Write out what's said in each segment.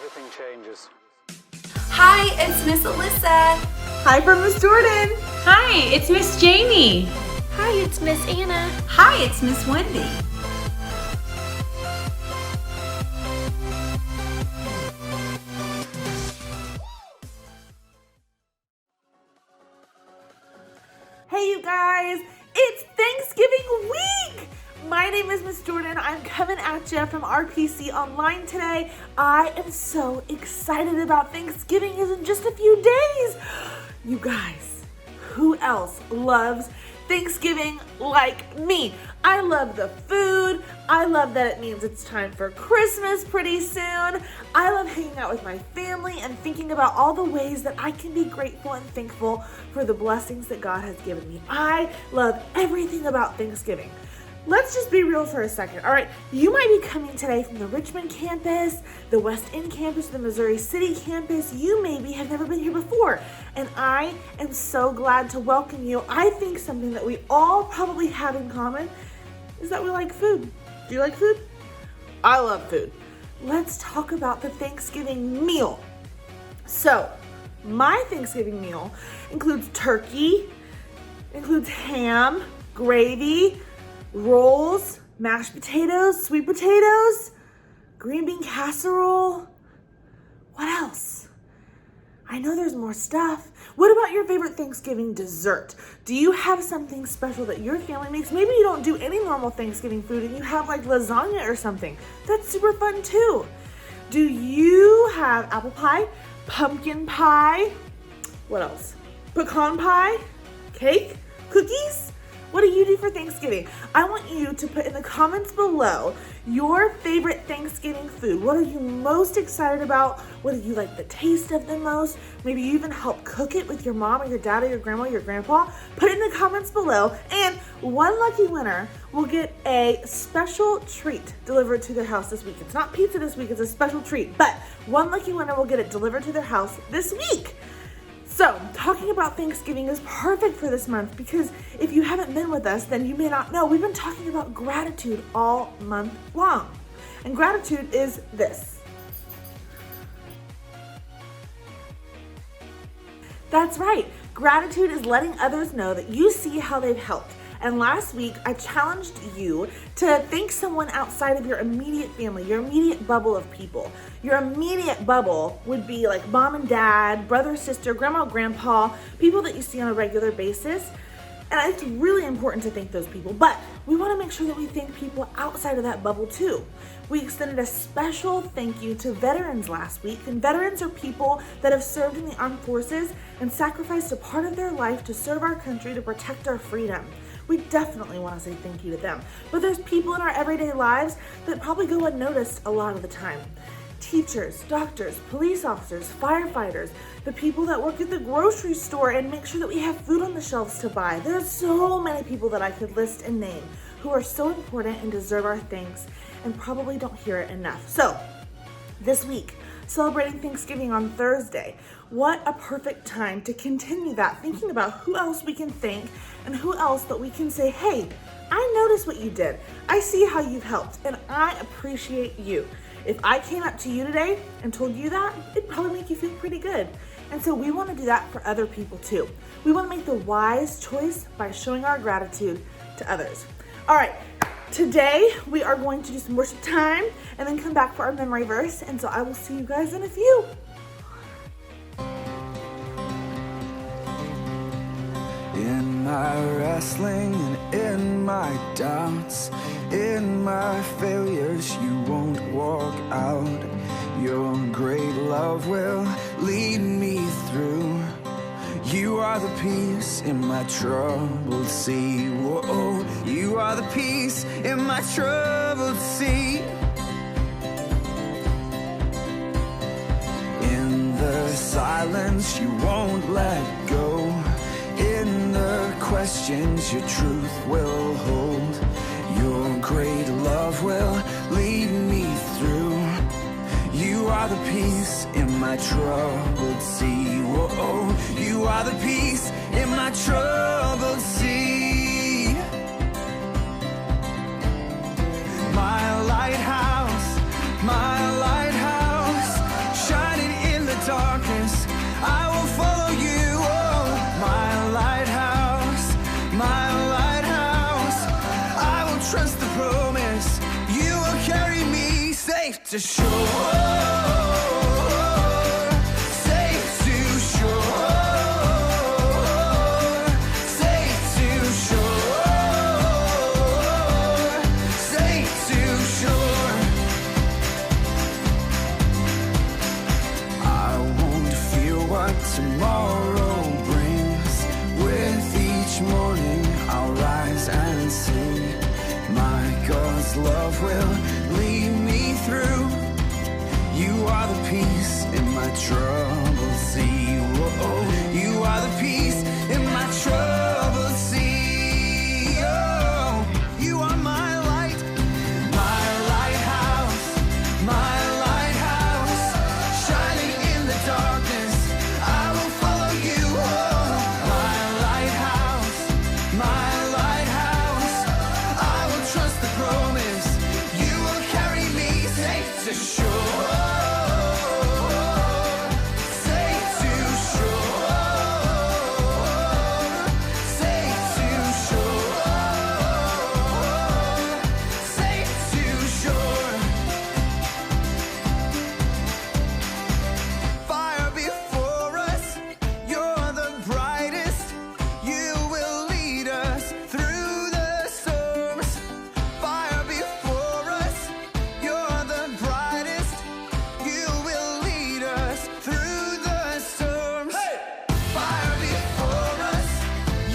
everything changes. Hi, it's Miss Alyssa. Hi from Miss Jordan. Hi, it's Miss Jamie. Hi, it's Miss Anna. Hi, it's Miss Wendy. Hey you guys, it's Thanksgiving week! My name is Miss Jordan. I'm coming at you from RPC Online today. I am so excited about Thanksgiving is in just a few days. You guys, who else loves Thanksgiving like me? I love the food. I love that it means it's time for Christmas pretty soon. I love hanging out with my family and thinking about all the ways that I can be grateful and thankful for the blessings that God has given me. I love everything about Thanksgiving. Let's just be real for a second. All right, you might be coming today from the Richmond campus, the West End campus, the Missouri City campus. You maybe have never been here before, and I am so glad to welcome you. I think something that we all probably have in common is that we like food. Do you like food? I love food. Let's talk about the Thanksgiving meal. So, my Thanksgiving meal includes turkey, includes ham, gravy, rolls, mashed potatoes, sweet potatoes, green bean casserole. What else? I know there's more stuff. What about your favorite Thanksgiving dessert? Do you have something special that your family makes? Maybe you don't do any normal Thanksgiving food and you have like lasagna or something. That's super fun too. Do you have apple pie, pumpkin pie? What else? Pecan pie, cake, cookies? What do you do for Thanksgiving? I want you to put in the comments below your favorite Thanksgiving food. What are you most excited about? What do you like the taste of the most? Maybe you even help cook it with your mom or your dad or your grandma or your grandpa. Put it in the comments below, and one lucky winner will get a special treat delivered to their house this week. It's not pizza this week, it's a special treat, but one lucky winner will get it delivered to their house this week. So, talking about Thanksgiving is perfect for this month because if you haven't been with us, then you may not know. We've been talking about gratitude all month long. And gratitude is this. That's right. Gratitude is letting others know that you see how they've helped. And last week, I challenged you to thank someone outside of your immediate family, your immediate bubble of people. Your immediate bubble would be like mom and dad, brother, sister, grandma, grandpa, people that you see on a regular basis. And it's really important to thank those people, but we want to make sure that we thank people outside of that bubble too. We extended a special thank you to veterans last week, and veterans are people that have served in the armed forces and sacrificed a part of their life to serve our country to protect our freedom. We definitely want to say thank you to them. But there's people in our everyday lives that probably go unnoticed a lot of the time. Teachers, doctors, police officers, firefighters, the people that work at the grocery store and make sure that we have food on the shelves to buy. There's so many people that I could list and name who are so important and deserve our thanks and probably don't hear it enough. So, this week, celebrating Thanksgiving on Thursday, what a perfect time to continue that, thinking about who else we can thank and who else that we can say, hey, I noticed what you did. I see how you've helped and I appreciate you. If I came up to you today and told you that, it'd probably make you feel pretty good. And so we want to do that for other people too. We want to make the wise choice by showing our gratitude to others. All right, today we are going to do some worship time and then come back for our memory verse. And so I will see you guys in a few. In my wrestling and in my doubts, in my failures, you won't walk out. Your great love will lead me through. You are the peace in my troubled sea. Whoa, you are the peace in my troubled sea. In the silence, you won't let go. In the questions, your truth will hold. Your great love will lead me through. You are the peace in my troubled sea. Whoa, you are the peace in my troubled sea. My lighthouse, to shore, safe to shore, safe to shore, safe to shore. I won't fear what tomorrow brings. With each morning I'll rise and sing. My God's love will lead me through. You are the peace in my troubled sea. Whoa, you are the peace in my troubled sea. Oh, you are my light, my lighthouse, my lighthouse, shining in the darkness. I will follow you. Oh, my lighthouse, my lighthouse. I will trust the promise. You will carry me safe to shore, safe to shore, safe to shore, safe to shore. Fire before us, you're the brightest. You will lead us through the storms. Fire before us, you're the brightest. You will lead us through the storms. Fire before us,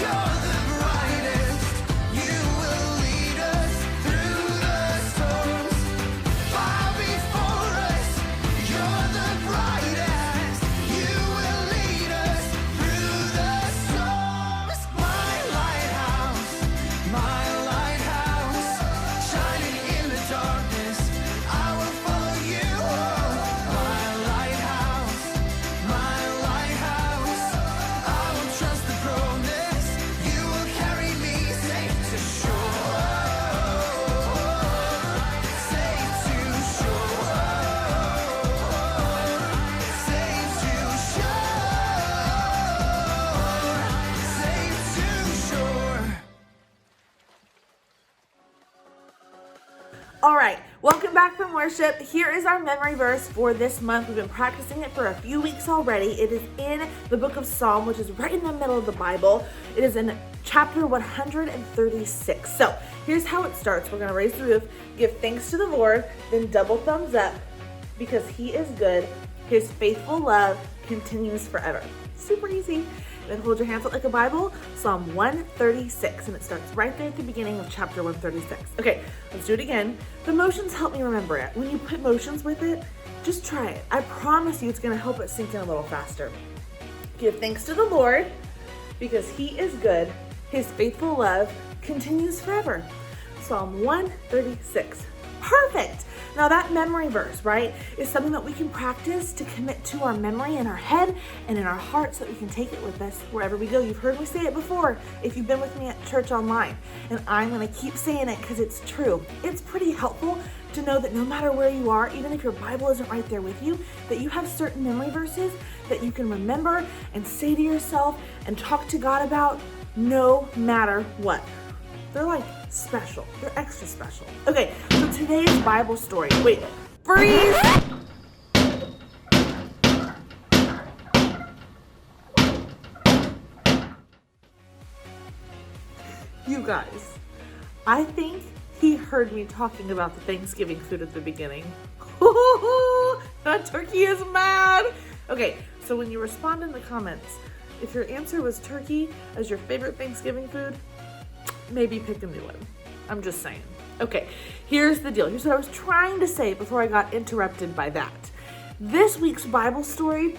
you're the brightest. You will lead us through the storms. Fire before us, you're the brightest. You will lead us through the storms. My lighthouse, shining in the darkness. I will follow you. My lighthouse, I will trust the promise. You will carry me safe to shore, safe to shore, safe to shore, safe to shore. All right, welcome back from worship. Here is our memory verse for this month. We've been practicing it for a few weeks already. It is in the book of Psalm, which is right in the middle of the Bible. It is in chapter 136. So here's how it starts. We're going to raise the roof, give thanks to the Lord, then double thumbs up because he is good. His faithful love continues forever. Super easy. Then hold your hands out like a Bible, Psalm 136, and it starts right there at the beginning of chapter 136. Okay, let's do it again. The motions help me remember it. When you put motions with it, just try it. I promise you it's gonna help it sink in a little faster. Give thanks to the Lord because he is good. His faithful love continues forever. Psalm 136. Perfect. Now that memory verse, right, is something that we can practice to commit to our memory in our head and in our heart so that we can take it with us wherever we go. You've heard me say it before if you've been with me at church online, and I'm going to keep saying it because it's true. It's pretty helpful to know that no matter where you are, even if your Bible isn't right there with you, that you have certain memory verses that you can remember and say to yourself and talk to God about no matter what. They're like special. They're extra special. Okay, so today's Bible story. Wait, freeze! You guys, I think he heard me talking about the Thanksgiving food at the beginning. That turkey is mad. Okay, so when you respond in the comments, if your answer was turkey as your favorite Thanksgiving food, maybe pick a new one. I'm just saying. Okay, here's the deal. Here's what I was trying to say before I got interrupted by that. This week's Bible story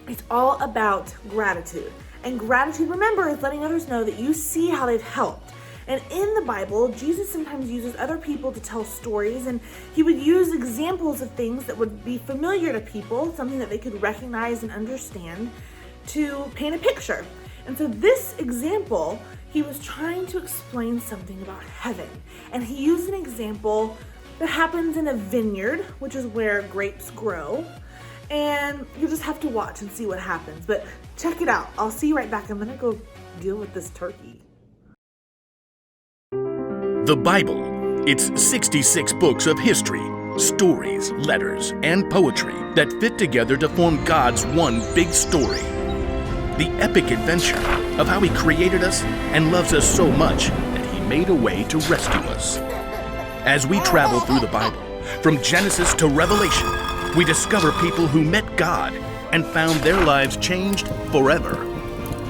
is all about gratitude. And gratitude, remember, is letting others know that you see how they've helped. And in the Bible, Jesus sometimes uses other people to tell stories, and he would use examples of things that would be familiar to people, something that they could recognize and understand, to paint a picture. And so this example, he was trying to explain something about heaven. And he used an example that happens in a vineyard, which is where grapes grow. And you just have to watch and see what happens. But check it out. I'll see you right back. I'm gonna go deal with this turkey. The Bible. It's 66 books of history, Stories, letters, and poetry that fit together to form God's one big story. The epic adventure of how He created us and loves us so much that He made a way to rescue us. As we travel through the Bible, from Genesis to Revelation, we discover people who met God and found their lives changed forever.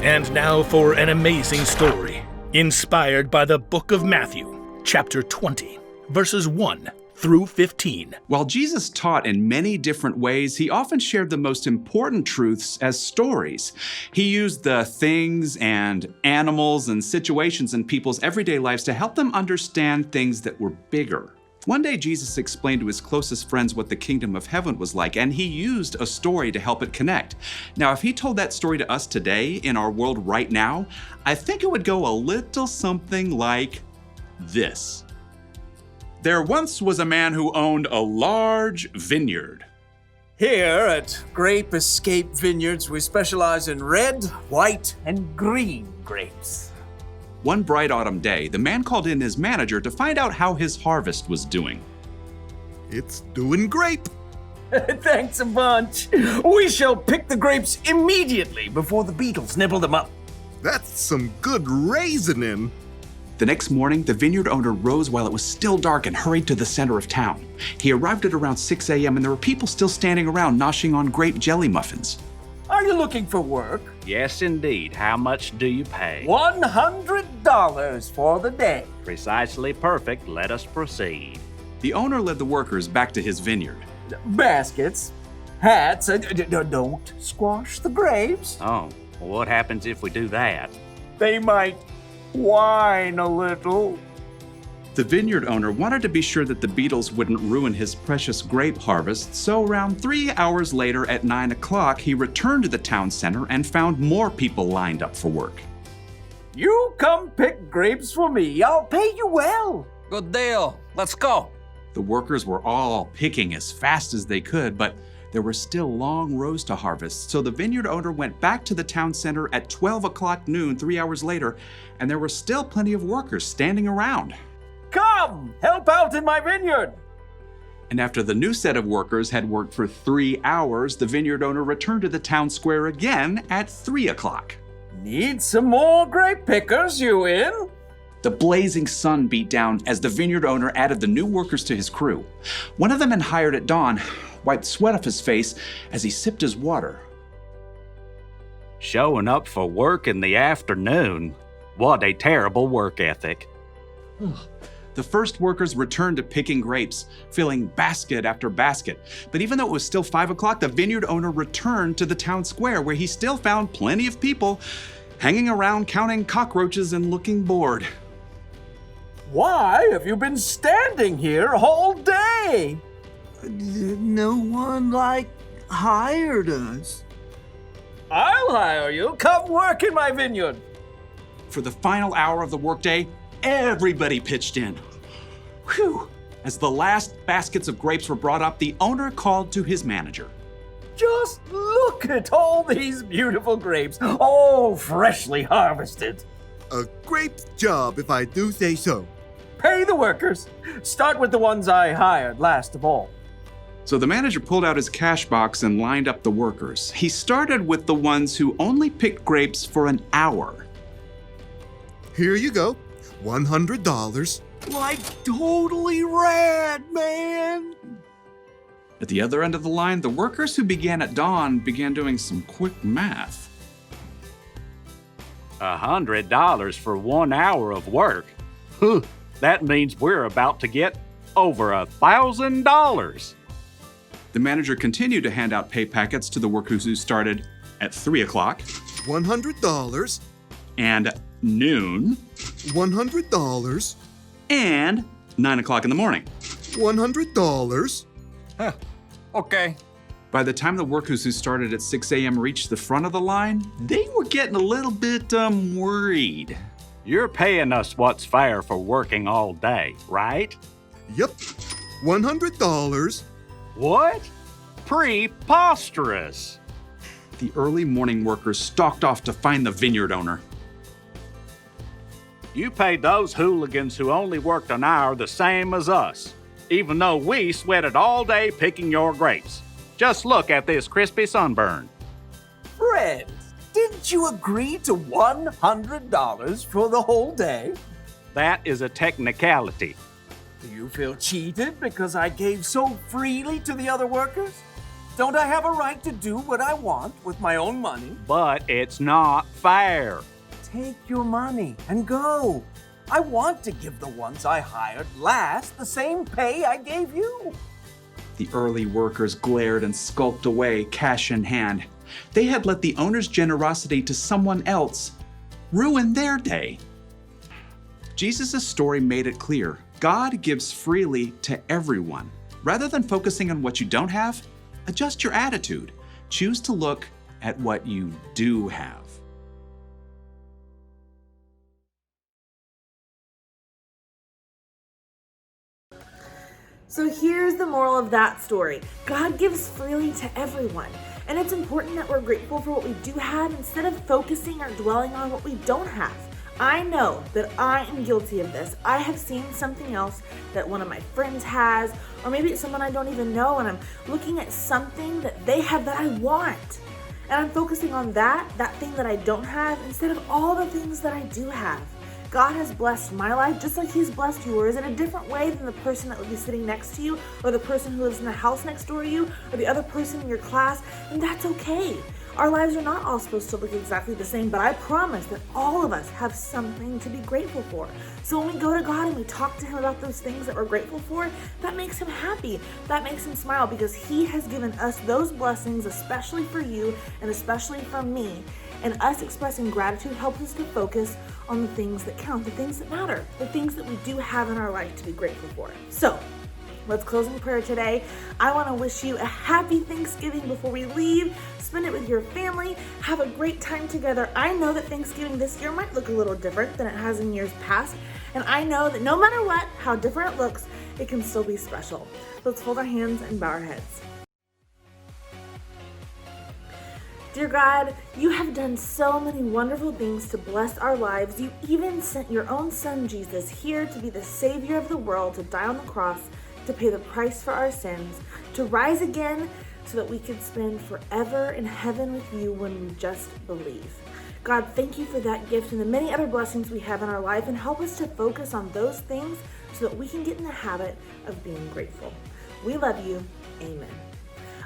And now for an amazing story, inspired by the book of Matthew, chapter 20, verses 1 through 15. While Jesus taught in many different ways, He often shared the most important truths as stories. He used the things and animals and situations in people's everyday lives to help them understand things that were bigger. One day, Jesus explained to His closest friends what the kingdom of heaven was like, and He used a story to help it connect. Now, if He told that story to us today in our world right now, I think it would go a little something like this. There once was a man who owned a large vineyard. Here at Grape Escape Vineyards, we specialize in red, white, and green grapes. One bright autumn day, the man called in his manager to find out how his harvest was doing. It's doing great. Thanks a bunch. We shall pick the grapes immediately before the beetles nibble them up. That's some good raisoning. The next morning, the vineyard owner rose while it was still dark and hurried to the center of town. He arrived at around 6 a.m. and there were people still standing around noshing on grape jelly muffins. Are you looking for work? Yes, indeed. How much do you pay? $100 for the day. Precisely perfect. Let us proceed. The owner led the workers back to his vineyard. Baskets, hats, don't squash the grapes. Oh, well, what happens if we do that? They might whine a little. The vineyard owner wanted to be sure that the beetles wouldn't ruin his precious grape harvest, so around 3 hours later at 9 o'clock, he returned to the town center and found more people lined up for work. You come pick grapes for me. I'll pay you well. Good deal. Let's go. The workers were all picking as fast as they could, but there were still long rows to harvest, so the vineyard owner went back to the town center at 12 o'clock noon 3 hours later, and there were still plenty of workers standing around. Come, help out in my vineyard. And after the new set of workers had worked for 3 hours, the vineyard owner returned to the town square again at 3 o'clock. Need some more grape pickers, you in? The blazing sun beat down as the vineyard owner added the new workers to his crew. One of them had hired at dawn wiped sweat off his face as he sipped his water. Showing up for work in the afternoon. What a terrible work ethic. The first workers returned to picking grapes, filling basket after basket. But even though it was still 5 o'clock, the vineyard owner returned to the town square where he still found plenty of people hanging around counting cockroaches and looking bored. Why have you been standing here all day? No one, hired us. I'll hire you. Come work in my vineyard. For the final hour of the workday, everybody pitched in. Whew! As the last baskets of grapes were brought up, the owner called to his manager. Just look at all these beautiful grapes, all freshly harvested. A great job, if I do say so. Pay the workers. Start with the ones I hired last of all. So the manager pulled out his cash box and lined up the workers. He started with the ones who only picked grapes for an hour. Here you go. $100. Totally rad, man. At the other end of the line, the workers who began at dawn began doing some quick math. $100 for 1 hour of work. That means we're about to get over $1,000. The manager continued to hand out pay packets to the workers who started at 3 o'clock. $100. And noon. $100. And 9 o'clock in the morning. $100. Okay. By the time the workers who started at 6 a.m. reached the front of the line, they were getting a little bit worried. You're paying us what's fair for working all day, right? Yep. $100. What? Preposterous. The early morning workers stalked off to find the vineyard owner. You paid those hooligans who only worked an hour the same as us. even though we sweated all day picking your grapes. Just look at this crispy sunburn. Fred, didn't you agree to $100 for the whole day? That is a technicality. Do you feel cheated because I gave so freely to the other workers? Don't I have a right to do what I want with my own money? But it's not fair. Take your money and go. I want to give the ones I hired last the same pay I gave you. The early workers glared and skulked away, cash in hand. They had let the owner's generosity to someone else ruin their day. Jesus' story made it clear. God gives freely to everyone. Rather than focusing on what you don't have, adjust your attitude. Choose to look at what you do have. So here's the moral of that story. God gives freely to everyone. And it's important that we're grateful for what we do have instead of focusing or dwelling on what we don't have. I know that I am guilty of this. I have seen something else that one of my friends has, or maybe it's someone I don't even know, and I'm looking at something that they have that I want. And I'm focusing on that thing that I don't have, instead of all the things that I do have. God has blessed my life just like He's blessed yours in a different way than the person that would be sitting next to you, or the person who lives in the house next door to you, or the other person in your class, and that's okay. Our lives are not all supposed to look exactly the same, but I promise that all of us have something to be grateful for. So when we go to God and we talk to Him about those things that we're grateful for, that makes Him happy. That makes Him smile, because He has given us those blessings, especially for you and especially for me. And us expressing gratitude helps us to focus on the things that count, the things that matter, the things that we do have in our life to be grateful for. So let's close in prayer today. I want to wish you a happy Thanksgiving before we leave. Spend it with your family. Have a great time together. I know that Thanksgiving this year might look a little different than it has in years past. And I know that no matter what, how different it looks, it can still be special. Let's hold our hands and bow our heads. Dear God, you have done so many wonderful things to bless our lives. You even sent your own Son, Jesus, here to be the Savior of the world, to die on the cross, to pay the price for our sins, to rise again so that we could spend forever in heaven with you when we just believe. God, thank you for that gift and the many other blessings we have in our life, and help us to focus on those things so that we can get in the habit of being grateful. We love you. Amen.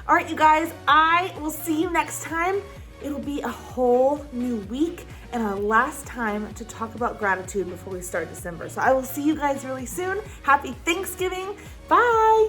All right, you guys, I will see you next time. It'll be a whole new week and our last time to talk about gratitude before we start December. So I will see you guys really soon. Happy Thanksgiving. Bye.